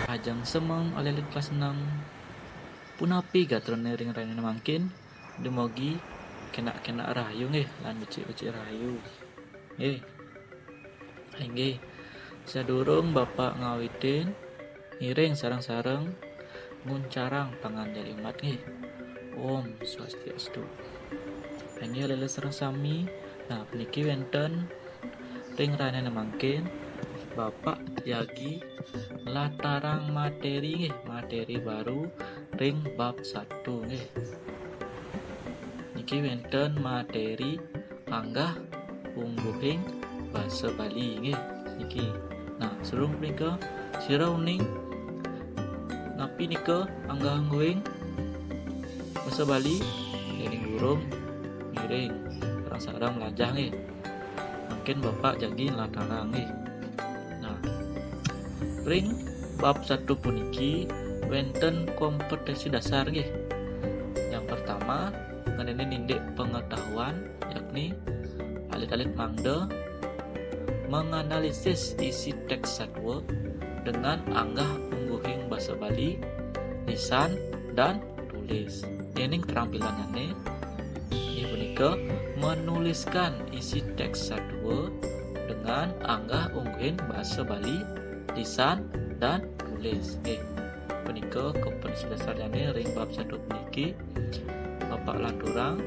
Ajang semeng oleh kelas 6 punapi gatron ring raine mangkin demogi kena rahayu nggih lan becik-becik rahayu nggih. Nggih sadurung bapak ngawitin ngiring sareng-sareng nguncarang pangandian umat nggih. Om Swastiastu. Nggih leles sareng sami. Nah, puniki wonten ring raine mangkin Bapak Yagi latarang materi nggih, materi baru ring bab 1 nggih. Niki wonten materi panggah ungguhing basa Bali nggih niki. Nah, surung punika sira uning napi nika anggah ungguhing basa Bali dening durung miring sareng-sareng melajah nggih. Mungkin Bapak Yagi latarang nggih. Ring bab 1 puniki wonten kompetensi dasar nggih. Yang pertama ngeneni nindik pengetahuan yakni alit-alit mangde menganalisis isi teks satwa dengan anggah ungguhing basa Bali, lisan dan tulis. Dening keterampilanane inggih punika menuliskan isi teks satwa dengan anggah ungguhing basa Bali, lisan dan tulis nggih. Punika kompetensi dasarnya ring bab 1 puniki Bapak laturang.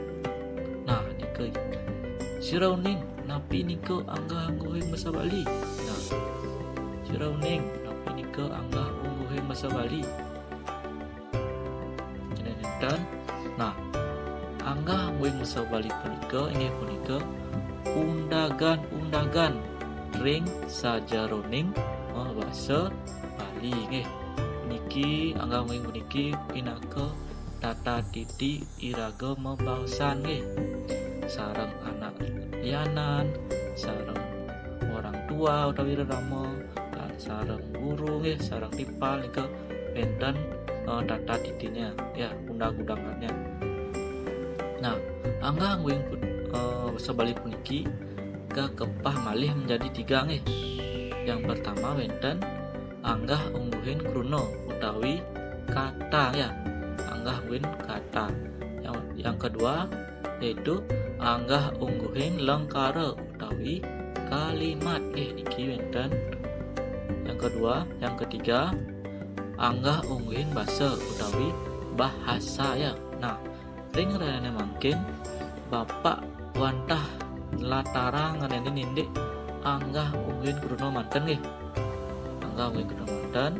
Nah nika sira uning napi nika anggah ungguhing basa Bali. Nah sira uning napi nika anggah ungguhing basa Bali. Dan nah anggah ungguhing basa Bali punika inggih punika undagan-undagan ring sajaroning basa Bali nggih. Niki angga mung puniki pinaka tata titi iraga mebaosan nggih. Sareng anak lianan, sareng orang tua utawi rerama, lan sareng guru nggih, sareng tipal nika benten tata titinya ya, undang-undangannya. Nah, angga mung basa Bali puniki kepah malih menjadi 3 nggih. Yang pertama wonten anggah ungguhin kruna utawi kata ya, anggah ungguhin kata. Yang kedua yaitu anggah ungguhin lengkara utawi kalimat niki wonten. Yang kedua, yang ketiga anggah ungguhin basa utawi bahasa ya. Nah, ring rene mangkin Bapak wantah latarang ngeneni nindik anggah ungguhin kruna manten nggih. Anggah ungguhin kruna manten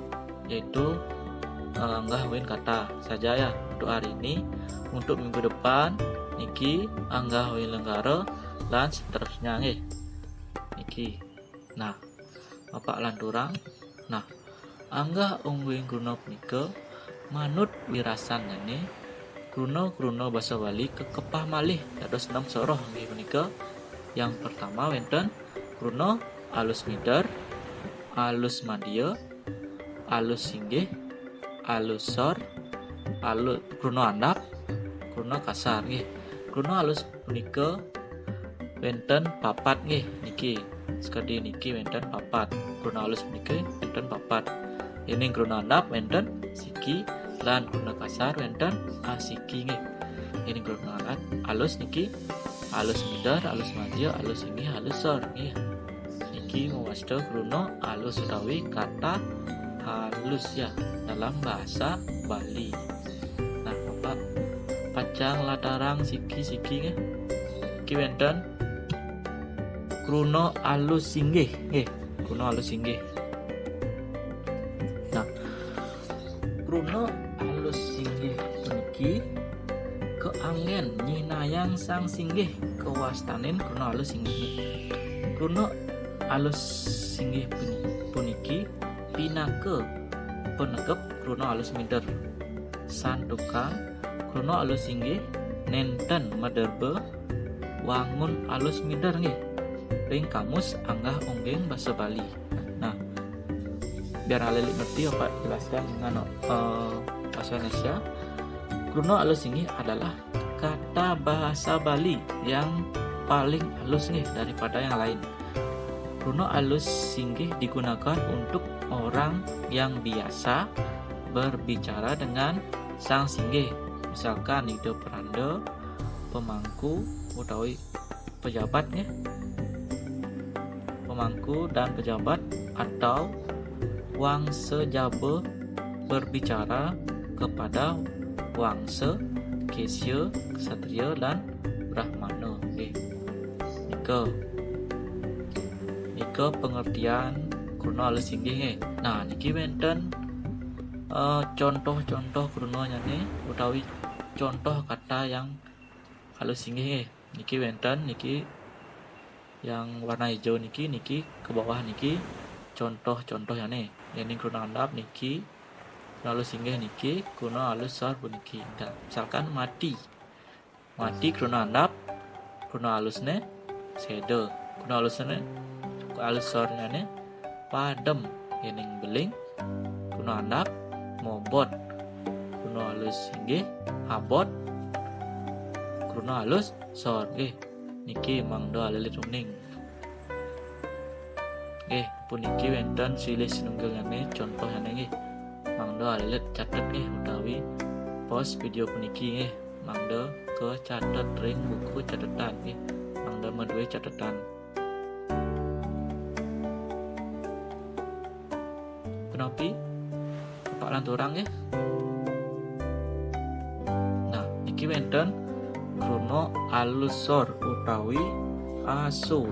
yaitu anggah ungguhin kata saja ya untuk hari ini. Untuk minggu depan niki anggah ungguhin lenggara lan seterusnya nggih. Niki. Nah, Bapak lanturang. Nah, anggah ungguhin kruna punika manut wirasan ngene kruna-kruna basa Bali kekepah malih dados 6 soroh nggih punika. Yang pertama wonten kruna alus mider, alus madya, alus singgih, alus sor, alus kruna andap, kruna kasar nggih. Kruna alus punika wonten papat nggih niki. Sekadi niki wonten papat. Kruna alus punika wonten papat. Ini kruna andap wonten siki lan kruna kasar wonten asiki nggih. Ini kruna alus niki alus mider, alus madya, alus singgih, alus sor nggih. Niki mewasta kruna alus utawi kata halus ya dalam bahasa Bali. Nah, Bapak pacang latarang siki-siki nggih. Iki wonten kruna alus singgih nggih, kruna alus singgih. Nah, kruna alus singgih puniki keanggen nyinayang sang singgih kewastanin kruna alus singgih. Kruna alus singgih puniki pinaka penegep kruna alus mider. Santukang kruna alus singgih nenten maderbe wangun alus mider nggih. Ring kamus anggah ungging basa Bali. Nah, biar alelik ngerti Bapak jelaskan dengan bahasa Indonesia. Kruna alus singgih adalah kata bahasa Bali yang paling halus nih daripada yang lain. Runo alus singgih digunakan untuk orang yang biasa berbicara dengan sang singgih. Misalkan ide peranda, pemangku, utawi pejabat ya. Pemangku dan pejabat atau wangsa jaba berbicara kepada wangsa, kesya, ksatria dan brahmana. Nika pengertian kruna alus singgih. Nah, niki wenten contoh-contoh krunanya utawi contoh kata yang halus singgih. Niki wenten niki yang warna hijau niki ke bawah niki contoh-contohnya Yang kruna andap niki kruna halus singgih niki kruna halus sor puniki. Misalkan mati kruna andap kruna halusne seda, kruna halusne alus sornya padem yening beling, kruna andap mobot, kruna halus singgih abot, kruna halus sor niki mangda alelit runing. Puniki wenten silih sinunggalane contohane mangda alelit catet utawi pos video puniki mangda ke catet ring buku catatan mangda meduwe catatan. Penopi Bapak lanturang Nah, iki wenten kruna alus sor utawi aso.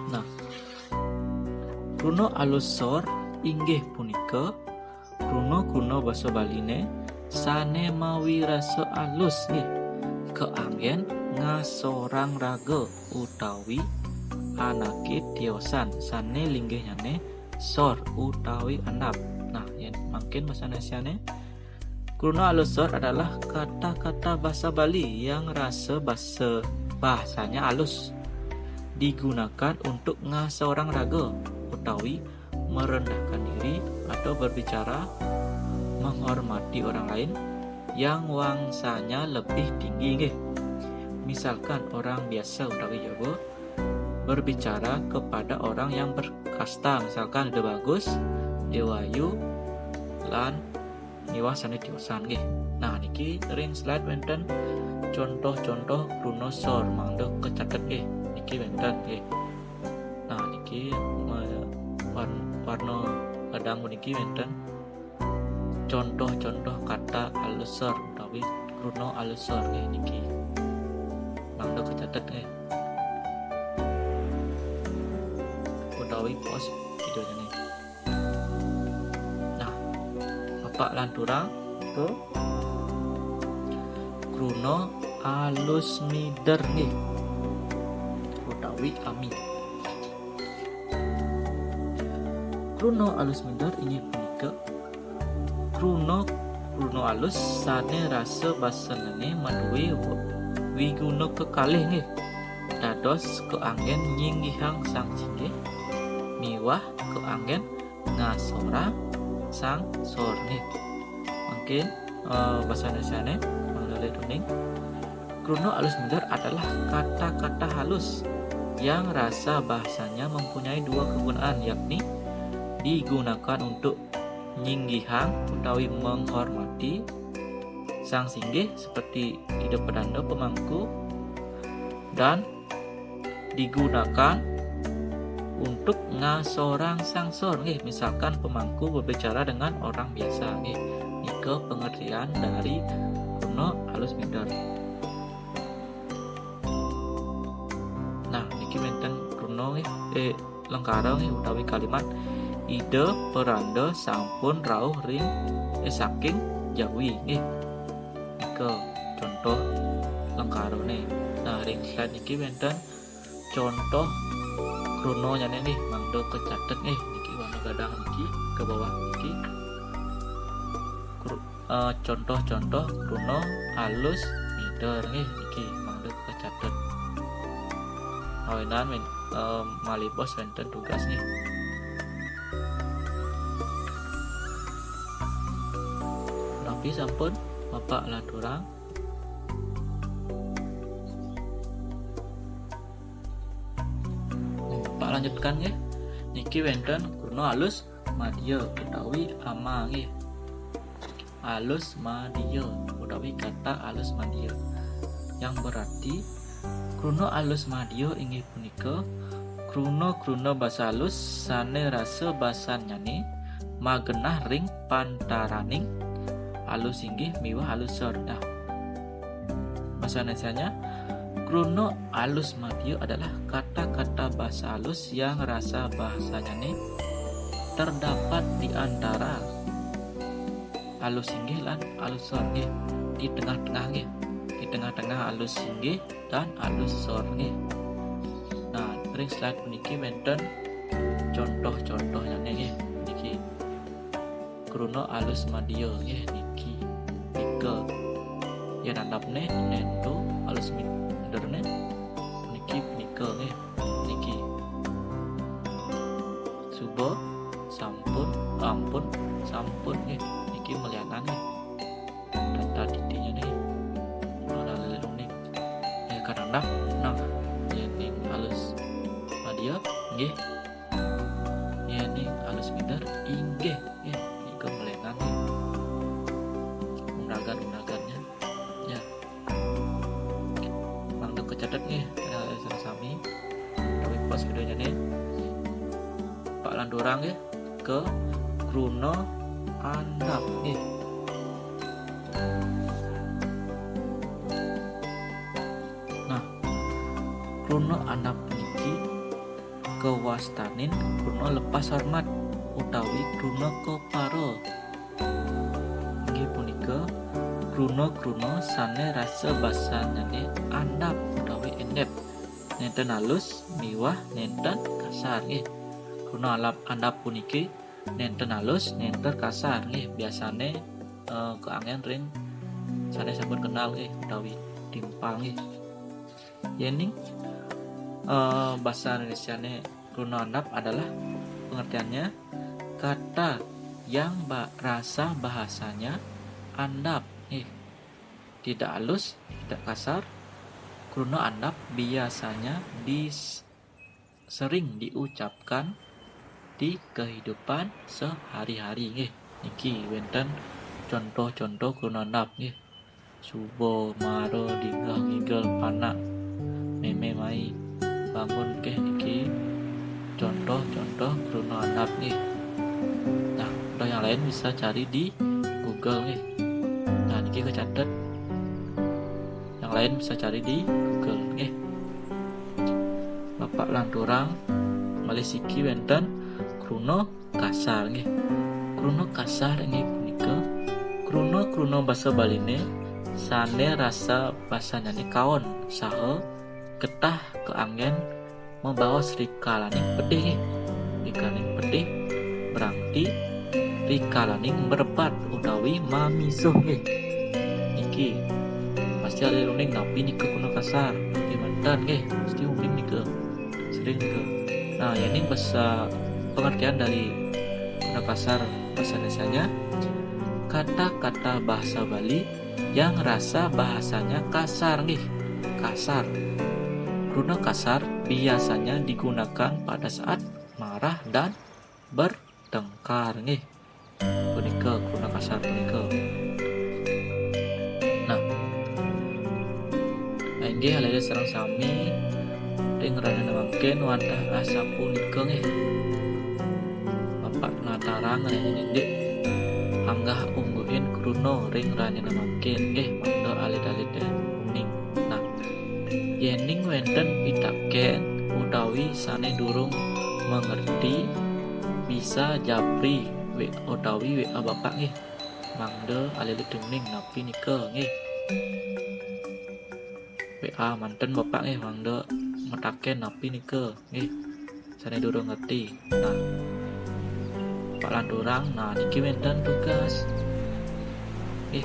Nah, kruna alus sor inggih punika kruna basa Baline sane mawi rasa alus keanggen ngasorang raga utawi anake tiosan sane linggihane sor utawi andap. Nah, yang makin bahasa Indonesiane kruna alus sor adalah kata-kata bahasa Bali yang bahasanya alus digunakan untuk ngasorang raga utawi merendahkan diri atau berbicara menghormati orang lain yang wangsanya lebih tinggi. Misalkan orang biasa utawi Jawa berbicara kepada orang yang berkasta, misalkan Ide Bagus, Dewayu, lan niwah sane tiosan Nah, niki ring slide wenten contoh-contoh kruna sor mangda kecatet niki wenten Nah, niki warna kadang niki wenten contoh-contoh kata alus sor utawi kruna alus sor niki mangda kecatet utawi pos videonya Nah, Bapak lanturang ke kruna alus mider utawi ami. Kruna alus mider ini punika kruna alus sane rasa basanane maduwe wiguna kekalih dados keanggen nyinggihang sang singgih miwah keanggen ngasora sang sor mungkin bahasa Indonesiane mengalami tuning. Kruna alus mider adalah kata-kata halus yang rasa bahasanya mempunyai dua kegunaan, yakni digunakan untuk nyinggihang utawi menghormati sang singgih seperti ide pedanda pemangku, dan digunakan untuk ngasorang sang sor misalkan pemangku berbicara dengan orang biasa Nika pengertian dari kruna alus mider. Nah, niki wenten kruna lengkara utawi kalimat ide peranda sampun rawuh ring saking Jawi Nika contoh lengkarane. Nah, ring slide niki wenten contoh kruna nyane mangda kecatet niki warna gadang niki ke bawah niki contoh-contoh kruna alus mider niki mangda kecatet. Awenan malipos wenten tugas Tapi sampun Bapak lanturang. lanjutkan nggih. Niki wonten kruna alus madya utawi ama nggih. Alus madya utawi kata alus madya yang berarti kruna alus madya inggih punika kruna basa alus sane rasa basanyane magenah ring pantaraning alus inggih miwah alus sor. Nah, bahasa Indonesianya kruna alus madya adalah kata-kata bahasa alus yang rasa bahasanyane terdapat di antara alus inggih lan alus sor nggih, di tengah-tengah nggih, di tengah-tengah alus inggih dan alus sor nggih. Nah, ring slide puniki wonten contoh-contohnya nggih niki. Kruna alus madya nggih niki. Nika yen andapne nendo alus minderne niki punika nggih niki. Suba sampun ampun sampun nggih niki melianan nggih. Data didinya nih ora leluning ya karena nah yen alus madya nggih yen alus minder inggih nggih nika melianan nggih undagan-undagannya ya mangga kecatet nggih sami tapi pas videonya nih Pak Landurang nggih ke kruna andap nggih. Nah, kruna andap niki kewastanin kruna lepas hormat utawi kruna kepara. Inggih punika kruna sane rasa basanyane andap utawi endep. Nenten alus miwah nenten kasar nggih. Kruna andap puniki nenten alus nenten kasar nggih biasane keangen ring sane sampun kenal nggih utawi timpal nggih. Yening bahasa Indonesiane kruna andap adalah pengertiannya kata yang rasa bahasanya andap nggih. Tidak halus, tidak kasar. Kruna andap biasanya sering diucapkan di kehidupan sehari-hari nggih. Niki wonten contoh-contoh kruna andap nggih. Subo maro dinggah ngigel panak meme mai bangun nggih niki contoh-contoh kruna andap nggih. Nah, untuk yang lain bisa cari di Google nggih. Nah, niki kecatet. Yang lain bisa cari di Google nggih. Bapak Landurang malisiki wonten kruna kasar nggih. Kruna kasar inggih punika kruna basa Baline sane rasa basanyane kaon saha ketah keangen membawa serikalaning pedih nggih. Rikalaning pedih berarti rikalaning berbat utawi mamisuh nggih. Niki pasti ada uning tapi nika kruna kasar nggih mantan nggih pasti uning nika sering nika. Nah, ini bahasa pengertian dari kruna kasar bahasa Indonesianya kata-kata bahasa Bali yang rasa bahasanya kasar nggih. Kasar. Kruna kasar biasanya digunakan pada saat marah dan bertengkar nggih. Punika kruna kasar punika. Nah, inggih halele sareng sami ring ranana mangken wadah asa punika nggih. Bapak Natarang ngendek anggah ungguhin kruna ring ranana mangken nggih mangga alit-alite uning. Nah, yening wonten pitaken utawi sane durung mengerti bisa japri utawi WA Bapak nggih. Mangga alit-alite uning napi nika nggih. WA manten Bapak nggih mangga metaken napi nika nggih. Sane durung ngerti. Nah, Pak Landurang, nah niki wonten tugas. Nggih,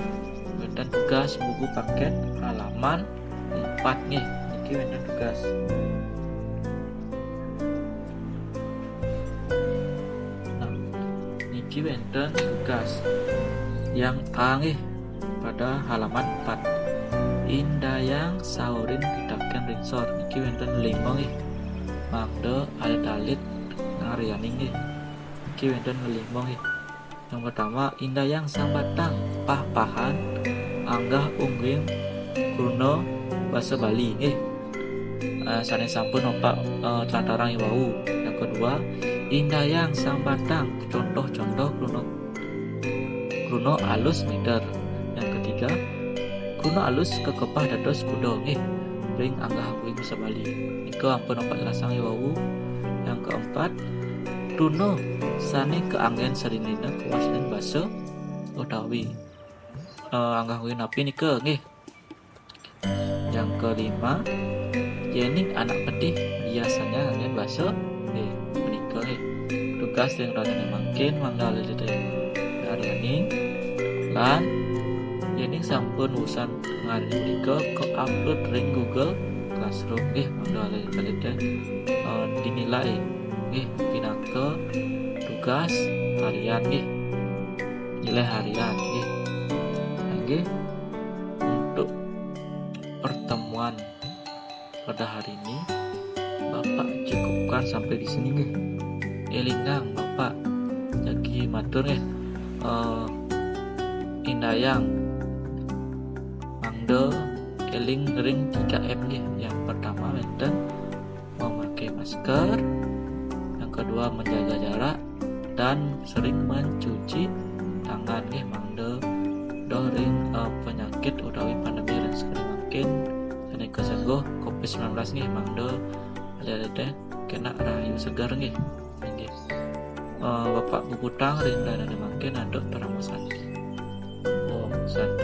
wonten tugas buku paket halaman 4 nggih. Niki wonten tugas. Nah, niki wonten tugas yang A nggih pada halaman 4. Indayang saurin pitaken ringsor niki wonten 5 nggih. mangde alit-alit ngariani nggih. Iki wonten kelima nggih. Yang pertama indayang sambatang pah-pahan anggah ungging kruna basa Bali nggih. Sanes sampun opak tlatarang wau. Yang kedua indayang sambatang contoh-contoh kruna alus mider. Yang ketiga kruna alus kekepah dados kuda nggih ring anggah kuwi basa Bali. Nika ampun opak lasang wau. Yang keempat kruna sane keanggen sarinina kewaslen basa utawi anggah kuwi napi nika nggih. Yang kelima yening anak pedih biasanya anggen basa menika nggih. Tugas yang rasane mangkin manggal dede Aryani lan yening sampun usan ngarep menika ke-upload ring Google Classroom nggih manggal dede dinilai nggih pinangka tugas harian nggih. Nilai harian nggih. Nggih untuk pertemuan pada hari ini Bapak cukupkan sampai di sini nggih. Elinggang Bapak jadi matur nggih. Indayang mangde eling ring 3M nggih. Yang pertama wonten memakai masker, yang kedua menjaga jarak dan sering mencuci tangan nggih mangde ring penyakit utawi pandemi ring sekali mungkin sane kesengguh COVID-19 nggih mangde alih-alih kena rahayu segar nggih. Nggih. Bapak bubutang ring dan mungkin ada peramusan. Oh, santai.